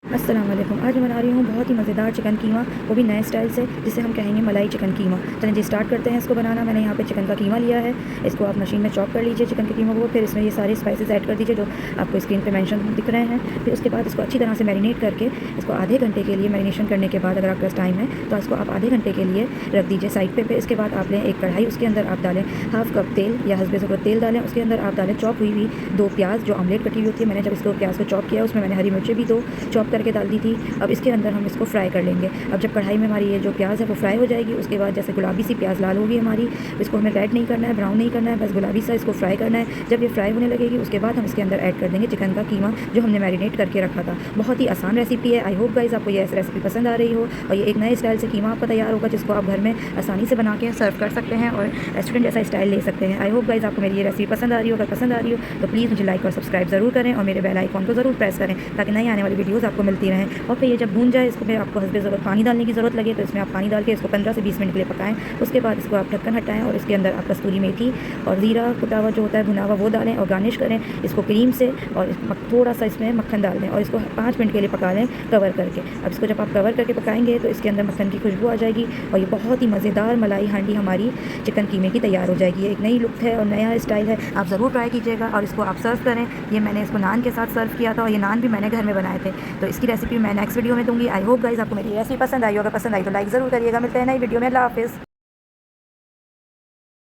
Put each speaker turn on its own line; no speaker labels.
अस्सलाम वालेकुम। आज मैं बना रही हूँ बहुत ही मज़ेदार चिकन कीमा, वो भी नए स्टाइल से, जिसे हम कहेंगे मलाई चिकन कीमा। चलें जी स्टार्ट करते हैं इसको बनाना। मैंने यहाँ पे चिकन का कीमा लिया है, इसको आप मशीन में चॉप कर लीजिए चिकन के कीमा को। फिर इसमें ये सारे स्पाइसेस ऐड कर दीजिए जो आपको स्क्रीन पे मेंशन दिख रहे हैं। फिर उसके बाद इसको अच्छी तरह से मैरिनेट करके इसको आधे घंटे के लिए मैरिनेशन करने के बाद, अगर आपके पास टाइम है तो इसको आप आधे घंटे के लिए रख दीजिए साइड पे। फिर इसके बाद आप लें एक कढ़ाई, उसके अंदर आप डालें हाफ़ कप तेल या हस्बे ज़रूरत तेल डालें। उसके अंदर आप डालें चॉप हुई हुई 2 प्याज जो ऑमलेट कटी हुई होती है। मैंने जब इसको प्याज को चॉप किया उसमें मैंने हरी मिर्चें भी 2 चॉप करके डाल दी थी। अब इसके अंदर हम इसको फ्राई कर लेंगे। अब जब कढ़ाई में हमारी ये जो प्याज है वो फ्राई हो जाएगी, उसके बाद जैसे गुलाबी सी प्याज लाल होगी हमारी, इसको हमें रेड नहीं करना है, ब्राउन नहीं करना है, बस गुलाबी सा इसको फ्राई करना है। जब ये फ्राई होने लगेगी उसके बाद हम इसके अंदर ऐड कर देंगे चिकन का कीमा जो हमने मैरिनेट करके रखा था। बहुत ही आसान रेसिपी है। आई होप गाइस आपको ये रेसिपी पसंद आ रही हो और ये एक नए स्टाइल से कीमा आपका तैयार होगा जिसको आप घर में आसानी से बना के सर्व कर सकते हैं और रेस्टोरेंट जैसा स्टाइल ले सकते हैं। आई होप गाइस आपको मेरी ये रेसिपी पसंद आ रही हो। अगर पसंद आ रही हो तो प्लीज़ मुझे लाइक और सब्सक्राइब ज़रूर करें और मेरे बेल आइकॉन को ज़रूर प्रेस करें ताकि नई आने वाली वीडियोज़ आपको मिलती रहें। और फिर ये जब भून जाए इसको फिर आपको हस्बे ज़रूरत पानी डालने की ज़रूरत लगे तो इसमें आप पानी डाल के इसको 15 से 20 मिनट के लिए पकाएं। उसके बाद इसको आप ढक्कन हटाएं और इसके अंदर आप कस्तूरी मेथी और ज़ीरा कुटा हुआ जो होता है भुना हुआ वो डालें और गार्निश करें इसको क्रीम से और थोड़ा सा इसमें मक्खन डाल दें और इसको 5 मिनट के लिए पका लें कवर करके। अब इसको जब आप कवर करके पकाएंगे तो इसके अंदर मक्खन की खुशबू आ जाएगी और ये बहुत ही मज़ेदार मलाई हांडी हमारी चिकन कीमे की तैयार हो जाएगी। ये एक नई लुक है और नया स्टाइल है, आप ज़रूर ट्राई कीजिएगा और इसको आप सर्व करें। ये मैंने इसको नान के साथ सर्व किया था और ये नान भी मैंने घर में बनाए थे, तो इसकी रेसिपी मैं नेक्स्ट वीडियो में दूँगी। आई होप गाइस आपको मेरी रेसिपी पसंद आई हो। अगर पसंद आई तो लाइक ज़रूर करिएगा। मिलते हैं नई वीडियो में। अल्लाह हाफ़िज़।